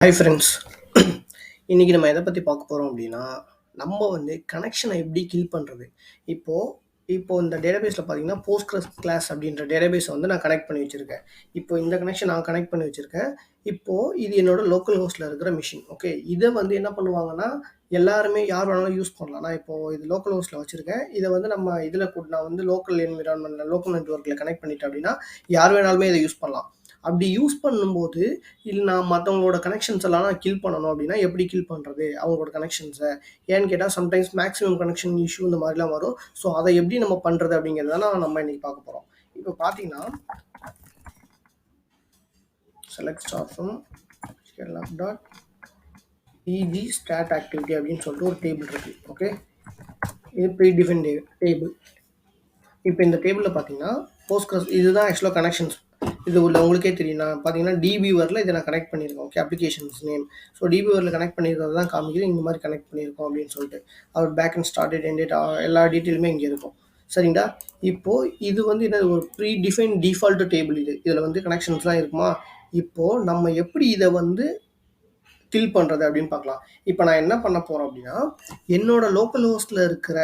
Hi friends. இன்றைக்கி நம்ம எதை பற்றி பார்க்க போகிறோம் அப்படின்னா, நம்ம வந்து கனெக்ஷனை எப்படி கில் பண்ணுறது. இப்போது இந்த டேட்டாபேஸில் பார்த்தீங்கன்னா போஸ்ட்கிரஸ் கிளாஸ் அப்படின்ற டேட்டாபேஸை வந்து நான் கனெக்ட் பண்ணி வச்சுருக்கேன். இப்போ இந்த கனெக்ஷன் நான் கனெக்ட் பண்ணி வச்சுருக்கேன். இப்போது இது என்னோட லோக்கல் ஹோஸ்ட்டில் இருக்கிற மிஷின். ஓகே, இதை வந்து என்ன பண்ணுவாங்கன்னா எல்லாருமே யார் வேணாலும் யூஸ் பண்ணலாம். நான் இப்போது இது லோக்கல் ஹோஸ்ட்டில் வச்சுருக்கேன். இதை வந்து நம்ம இதில் நான் வந்து லோக்கல் என்விரான்மெண்ட்டில் லோக்கல் நெட்ஒர்க்கில் கனெக்ட் பண்ணிட்டேன் அப்படின்னா யார் வேணாலுமே இதை யூஸ் பண்ணலாம். அப்படி யூஸ் பண்ணும்போது நான் மற்றவங்களோட கனெக்ஷன்ஸ் எல்லாம் நான் கில் பண்ணணும் அப்படின்னா எப்படி கில் பண்ணுறது அவங்களோட கனெக்ஷன்ஸை? ஏன்னு கேட்டால் சம்டைம்ஸ் மேக்ஸிமம் கனெக்ஷன் இஷ்யூ இந்த மாதிரிலாம் வரும். ஸோ அதை எப்படி நம்ம பண்ணுறது அப்படிங்கிறத நம்ம இன்னைக்கு பார்க்க போகிறோம். இப்போ பார்த்தீங்கன்னா select star from dot PG stat activity அப்படின்னு சொல்லிட்டு ஒரு டேபிள் இருக்குது. ஓகே, இது ப்ரீ டிஃபைன் டேபிள். இப்போ இந்த டேபிளில் பார்த்தீங்கன்னா போஸ்ட்கிரஸ் இதுதான் ஆக்சுவலாக கனெக்ஷன்ஸ். இது உள்ள உங்களுக்கே தெரியும். நான் பார்த்தீங்கன்னா டிபிவரில் இதை நான் கனெக்ட் பண்ணியிருக்கேன். Okay, applications name. ஸோ டிபிவரில் கனெக்ட் பண்ணியிருக்கிறது தான் காமிக்குது இந்த மாதிரி கனெக்ட் பண்ணியிருக்கோம் அப்படின்னு சொல்லிட்டு. அவர் பேக் அண்ட் ஸ்டார்டட் எண்டட் எல்லா டீட்டெயிலுமே இங்கே இருக்கும். சரிங்களா? இப்போது இது வந்து என்ன ஒரு ப்ரீ டிஃபைன் டிஃபால்ட் டேபிள். இதில் வந்து கனெக்ஷன்ஸ்லாம் இருக்குமா? இப்போது நம்ம எப்படி இதை வந்து கில் பண்ணுறது அப்படின்னு பார்க்கலாம். இப்போ நான் என்ன பண்ண போகிறோம் அப்படின்னா என்னோட லோக்கல் ஹோஸ்ட்டில் இருக்கிற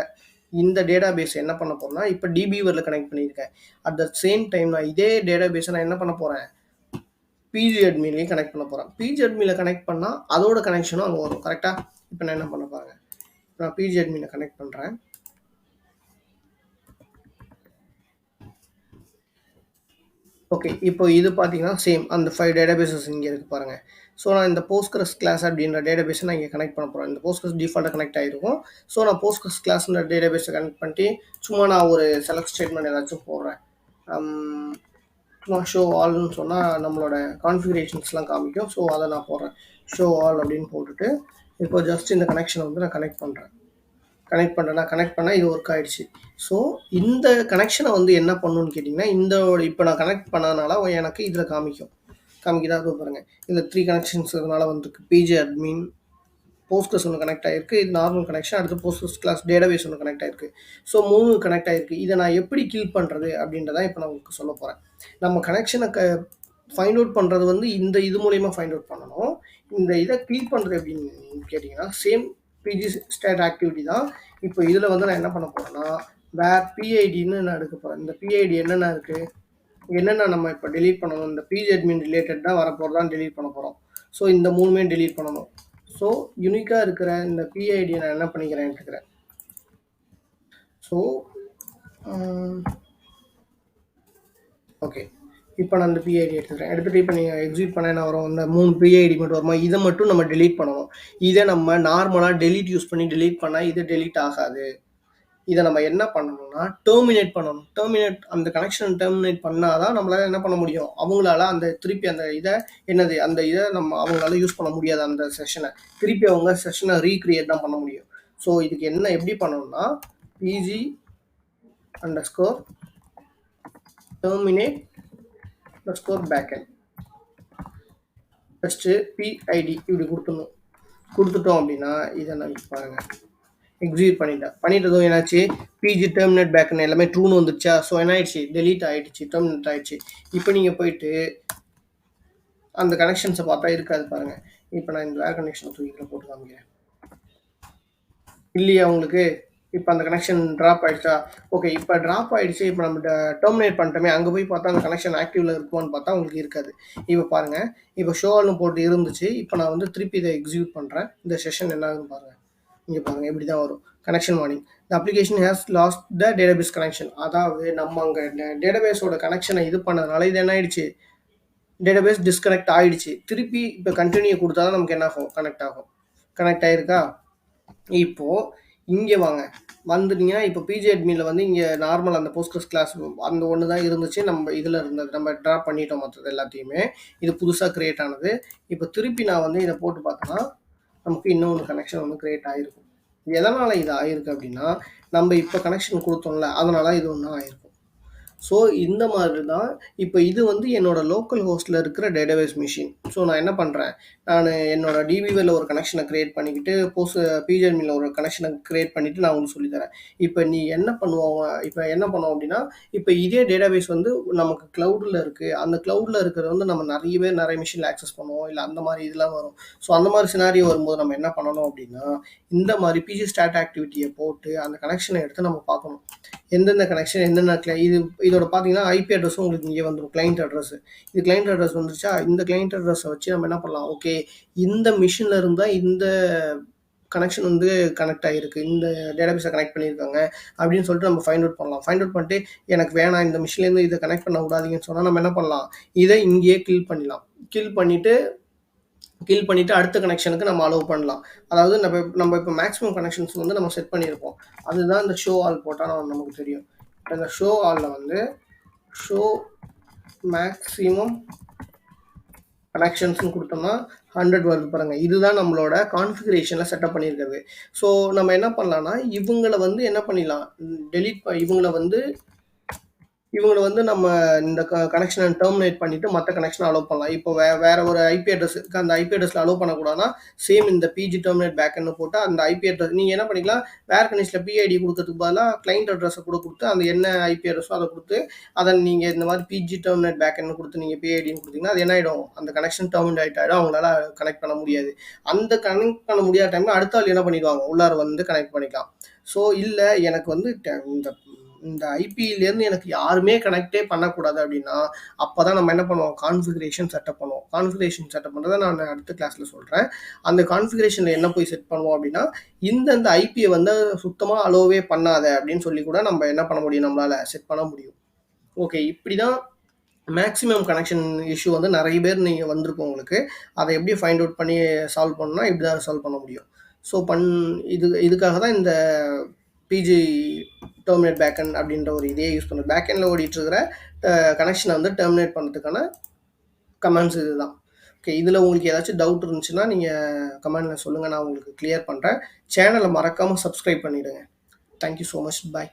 இந்த டேட்டாபேஸ் என்ன பண்ண போகிறேன்னா இப்போ டிபிவரில் கனெக்ட் பண்ணியிருக்கேன். அட் த சேம் டைம் நான் இதே டேட்டாபேஸை நான் என்ன பண்ண போகிறேன் பிஜி அட்மின்லேயும் கனெக்ட் பண்ண போகிறேன். பிஜி அட்மினில் கனெக்ட் பண்ணால் அதோட கனெக்ஷனும் அங்கே வரும். கரெக்டாக? இப்போ நான் என்ன பண்ண போகிறேன், நான் பிஜி அட்மினை கனெக்ட் பண்ணுறேன். ஓகே, இப்போ இது பார்த்தீங்கன்னா சேம் அந்த 5 டேட்டாபேஸஸ் இங்கே இருக்குது பாருங்கள். ஸோ நான் இந்த போஸ்ட்கிரஸ் கிளாஸ் அப்படின்ற டேட்டாபேஸை நான் இங்கே கனெக்ட் பண்ண போகிறேன். இந்த போஸ்ட்கிரஸ் டிஃபால்ட்டாக கனெக்ட் ஆகிருக்கும். ஸோ நான் போஸ்ட்கிரஸ் கிளாஸ்ன்ற டேட்டாபேஸை கனெக்ட் பண்ணிட்டு சும்மா நான் ஒரு செலக்ட் ஸ்டேட்மெண்ட் ஏதாச்சும் போடுறேன். சும்மா ஷோ ஆல்னு சொன்னால் நம்மளோட கான்ஃபிகரேஷன்ஸ்லாம் காமிக்கும். ஸோ அதை நான் போடுறேன் ஷோ ஆல் அப்படின்னு போட்டுட்டு இப்போ ஜஸ்ட் இந்த கனெக்ஷனை வந்து நான் கனெக்ட் பண்ணுறேன். கனெக்ட் பண்ணால் இது ஒர்க் ஆகிடுச்சு. ஸோ இந்த கனெக்ஷனை வந்து என்ன பண்ணணும்னு கேட்டிங்கன்னா இப்போ நான் கனெக்ட் பண்ணதுனால எனக்கு இதில் காமிக்குதா அது பாருங்கள். இதில் 3 கனெக்ஷன்ஸ் இதனால் வந்துருக்கு. பிஜி அட்மின், போஸ்ட்கிரஸ் ஒன்று கனெக்ட் ஆகிருக்கு, இது நார்மல் கனெக்ஷன், அடுத்து போஸ்ட்கிரஸ் கிளாஸ் டேட்டாபேஸ் ஒன்று கனெக்ட் ஆகிருக்கு. ஸோ 3 கனெக்ட் ஆகிருக்கு. இதை நான் எப்படி கில் பண்ணுறது அப்படின்றதான் இப்போ நான் உங்களுக்கு சொல்ல போகிறேன். நம்ம கனெக்ஷனை ஃபைண்ட் அவுட் பண்ணுறது வந்து இது மூலயமா ஃபைண்ட் அவுட் பண்ணணும். இந்த இதை கில் பண்ணுறது எப்படின்னு கேட்டிங்கன்னா சேம் பிஜி ஸ்டாட் ஆக்டிவிட்டி தான். இப்போ இதில் வந்து நான் என்ன பண்ண போகிறேன்னா வேர் பிஐடின்னு நான் எடுக்க போகிறேன். இந்த பிஐடி என்னென்ன இருக்குது, என்னென்ன நம்ம இப்போ டெலீட் பண்ணணும், இந்த பிஜி அட்மின் ரிலேட்டட் தான் வரப்போகிறது தான் டெலீட் பண்ண போகிறோம். ஸோ இந்த 3மே டெலீட் பண்ணணும். ஸோ யூனிக்காக இருக்கிற இந்த பிஐடியை நான் என்ன பண்ணிக்கிறேன் எடுத்துக்கிறேன். ஸோ ஓகே, இப்போ நான் அந்த பிஐடி எடுத்துகிட்டு இப்போ நீங்கள் எக்ஸிட் பண்ண என்ன வரும், இந்த 3 பிஐடி மட்டும் வருமா, இதை மட்டும் நம்ம டெலீட் பண்ணணும். இதை நம்ம நார்மலாக டெலீட் யூஸ் பண்ணி டெலீட் பண்ணால் இது டெலீட் ஆகாது. இதை நம்ம என்ன பண்ணணும்னா டெர்மினேட் பண்ணணும். அந்த கனெக்ஷன் டெர்மினேட் பண்ணால் தான் நம்மளால் என்ன பண்ண முடியும், அவங்களால அந்த திருப்பி அந்த இதை நம்ம அவங்களால யூஸ் பண்ண முடியாது. அந்த செஷனை திருப்பி அவங்க செஷனை ரீக்ரியேட் தான் பண்ண முடியும். ஸோ இதுக்கு என்ன எப்படி பண்ணணும்னா PG underscore terminate _ backend first PID இப்படி கொடுத்துட்டோம் அப்படின்னா இதை நான் பாருங்கள் எக்ஸிக்யூட் பண்ணிட்டதும் என்னாச்சு, பிஜி டெர்மினேட் பேக்கன் எல்லாமே ட்ரூன்னு வந்துருச்சா. ஸோ என்ன ஆயிடுச்சு, டெலீட் ஆகிடுச்சு, டெர்மினேட் ஆகிடுச்சு. இப்போ நீங்கள் போயிட்டு அந்த கனெக்ஷன்ஸை பார்த்தா இருக்காது பாருங்கள். இப்போ நான் இந்த வேர் கனெக்ஷனை தூக்கியில் போட்டு காமிக்கிறேன். இல்லையா உங்களுக்கு? இப்போ அந்த கனெக்ஷன் ட்ராப் ஆகிடுச்சா? ஓகே, இப்போ ட்ராப் ஆகிடுச்சு. இப்போ நம்ம டெர்மினேட் பண்ணிட்டோமே, அங்கே போய் பார்த்தா அந்த கனெக்ஷன் ஆக்டிவில் இருக்குமான்னு பார்த்தா உங்களுக்கு இருக்காது. இப்போ பாருங்கள், இப்போ ஷோல்னு போட்டு இருந்துச்சு. இப்போ நான் வந்து திருப்பி இதை எக்ஸிக்யூட் பண்ணுறேன். இந்த செஷன் என்ன ஆகுதுன்னு பாருங்கள். இங்கே பாருங்கள் எப்படி தான் வரும். Connection warning, the application has lost the database connection. அதாவது நம்ம அங்கே டேட்டாபேஸோட கனெக்ஷனை இது பண்ணதுனால இது என்ன ஆகிடுச்சு, டேட்டாபேஸ் டிஸ்கனெக்ட் ஆகிடுச்சு. திருப்பி இப்போ கண்டினியூ கொடுத்தா தான் நமக்கு என்ன ஆகும், கனெக்ட் ஆகிருக்கா. இப்போது இங்கே வாங்க வந்துட்டீங்கன்னா இப்போ பிஜி அட்மினில் வந்து இங்கே நார்மல் அந்த போஸ்ட்கிரஸ் கிளாஸ் அந்த ஒன்று தான் இருந்துச்சு. நம்ம இதில் இருந்தது நம்ம ட்ராப் பண்ணிட்டோம் மற்றது எல்லாத்தையுமே. இது புதுசாக க்ரியேட் ஆனது. இப்போ திருப்பி நான் வந்து இதை போட்டு பார்த்தோன்னா நமக்கு இன்னொன்று கனெக்ஷன் வந்து க்ரியேட் ஆகிருக்கும். எதனால் இது ஆகிருக்கு அப்படின்னா நம்ம இப்போ கனெக்ஷன் கொடுத்தோம்ல, அதனால இது ஒன்றும் ஆகிருக்கும். ஸோ இந்த மாதிரி தான் இப்போ இது வந்து என்னோட லோக்கல் ஹோஸ்ட்டில் இருக்கிற டேட்டாபேஸ் மிஷின். ஸோ நான் என்ன பண்ணுறேன், நான் என்னோட டிபிவில ஒரு கனெக்ஷனை கிரியேட் பண்ணிக்கிட்டு பிஜிஎம்இல ஒரு கனெக்ஷனை கிரியேட் பண்ணிவிட்டு நான் உங்களுக்கு சொல்லித்தரேன். இப்போ நீ என்ன பண்ணுவோம், இப்போ என்ன பண்ணுவோம் அப்படின்னா, இப்போ இதே டேட்டாபேஸ் வந்து நமக்கு க்ளவுடில் இருக்குது. அந்த க்ளவுடில் இருக்கிறது வந்து நம்ம நிறைய பேர் நிறைய மிஷினில் ஆக்சஸ் பண்ணுவோம், இல்லை அந்த மாதிரி இதெல்லாம் வரும். ஸோ அந்த மாதிரி சினாரியோ வரும்போது நம்ம என்ன பண்ணணும் அப்படின்னா, இந்த மாதிரி பிஜி ஸ்டாட் ஆக்டிவிட்டியை போட்டு அந்த கனெக்ஷனை எடுத்து நம்ம பார்க்கணும். எந்தெந்த கனெக்ஷன் என்னென்ன இதோட பார்த்தீங்கன்னா ஐபி அட்ரஸும் உங்களுக்கு இங்கே வந்துடும், கிளைண்ட் அட்ரஸ். இது கிளைண்ட் அட்ரஸ் வந்துருச்சா, இந்த கிளைண்ட் அட்ரஸை வச்சு நம்ம என்ன பண்ணலாம், ஓகே இந்த மிஷினில் இருந்தால் இந்த கனெக்ஷன் வந்து கனெக்ட் ஆகிருக்கு, இந்த டேட்டாபேஸை கனெக்ட் பண்ணியிருக்காங்க அப்படின்னு சொல்லிட்டு நம்ம ஃபைண்ட் அவுட் பண்ணலாம். ஃபைண்ட் அவுட் பண்ணிட்டு எனக்கு வேணாம் இந்த மிஷின்லேருந்து இதை கனெக்ட் பண்ண விடாதீங்கன்னு சொன்னால் நம்ம என்ன பண்ணலாம், இதை இங்கேயே கில் பண்ணிடலாம். கில் பண்ணிவிட்டு அடுத்த கனெக்ஷனுக்கு நம்ம அலோவ் பண்ணலாம். அதாவது நம்ம இப்போ மேக்ஸிமம் கனெக்ஷன்ஸ் வந்து நம்ம செட் பண்ணியிருப்போம். அதுதான் இந்த ஷோ ஆல் போட்டால் நமக்கு தெரியும். இந்த ஷோ ஆலில் வந்து ஷோ மேக்ஸிமம் கனெக்ஷன்ஸ்னு கொடுத்தோம்னா 100 வருது பாருங்கள். இதுதான் நம்மளோட கான்ஃபிகரேஷனில் செட்டப் பண்ணியிருக்கிறது. ஸோ நம்ம என்ன பண்ணலாம்னா இவங்களை வந்து என்ன பண்ணிடலாம், இவங்களை வந்து நம்ம இந்த கனெக்ஷனை டெர்மினேட் பண்ணிவிட்டு மற்ற கனெக்ஷனை அலோவ் பண்ணலாம். இப்போ வேற ஒரு ஐபி அட்ரஸ் இருக்குது, அந்த ஐபி அட்ரஸில் அலோவ் பண்ணக்கூடாதுன்னா சேம் இந்த பிஜி டெர்மினேட் பேக்னு போட்டு அந்த ஐபி அட்ரஸ் நீங்கள் என்ன பண்ணிக்கலாம், வேர் கனெக்ஷனில் பிஐடி கொடுக்கறதுக்கு பதிலாக கிளைண்ட் அட்ரஸை கொடுத்து அந்த என்ன ஐபி அட்ரஸோ அதை கொடுத்து அதை நீங்கள் இந்த மாதிரி பிஜி டெர்மினேட் பேக்னு கொடுத்து நீங்கள் பிஐடின்னு கொடுத்தீங்கன்னா அது என்ன ஆகிடும், அந்த கனெக்ஷன் டெர்மினேட் ஆகிடும், அவங்களால கனெக்ட் பண்ண முடியாது. அந்த கனெக்ட் பண்ண முடியாத டைமில் அடுத்த ஆள் என்ன பண்ணிடுவாங்க, உள்ளார வந்து கனெக்ட் பண்ணிக்கலாம். ஸோ இல்லை எனக்கு வந்து இந்த ஐபியிலேருந்து எனக்கு யாருமே கனெக்டே பண்ணக்கூடாது அப்படின்னா அப்போ தான் நம்ம என்ன பண்ணுவோம், கான்ஃபிகரேஷன் செட்டப் பண்ணுவோம். கான்ஃபிகரேஷன் செட்டப் பண்ணுறதை நான் அடுத்த கிளாஸில் சொல்கிறேன். அந்த கான்ஃபிகரேஷனில் என்ன போய் செட் பண்ணுவோம் அப்படின்னா, இந்தந்த ஐபியை வந்து சுத்தமாக அலோவே பண்ணாத அப்படின்னு சொல்லி கூட நம்ம என்ன பண்ண முடியும், நம்மளால் செட் பண்ண முடியும். ஓகே, இப்படி தான் மேக்ஸிமம் கனெக்ஷன் இஷ்யூ வந்து நிறைய பேர் நீங்கள் வந்திருக்கும் உங்களுக்கு. அதை எப்படி ஃபைண்ட் அவுட் பண்ணி சால்வ் பண்ணணும்னா இப்படி தான் சால்வ் பண்ண முடியும். ஸோ இதுக்காக தான் இந்த பிஜி டெர்மினேட் பேக்கெண்ட் அப்படின்ற ஒரு இதே யூஸ் பண்ணுறது. பேக்கெண்டில் ஓடிட்டு இருக்கிற கனெக்ஷனை வந்து டெர்மினேட் பண்ணுறதுக்கான கமெண்ட்ஸ் இதுதான். ஓகே, இதில் உங்களுக்கு ஏதாச்சும் டவுட் இருந்துச்சுன்னா நீங்கள் கமெண்டில் சொல்லுங்கள், நான் உங்களுக்கு கிளியர் பண்ணுறேன். சேனலை மறக்காமல் சப்ஸ்கிரைப் பண்ணிவிடுங்க. தேங்க்யூ ஸோ மச், பாய்.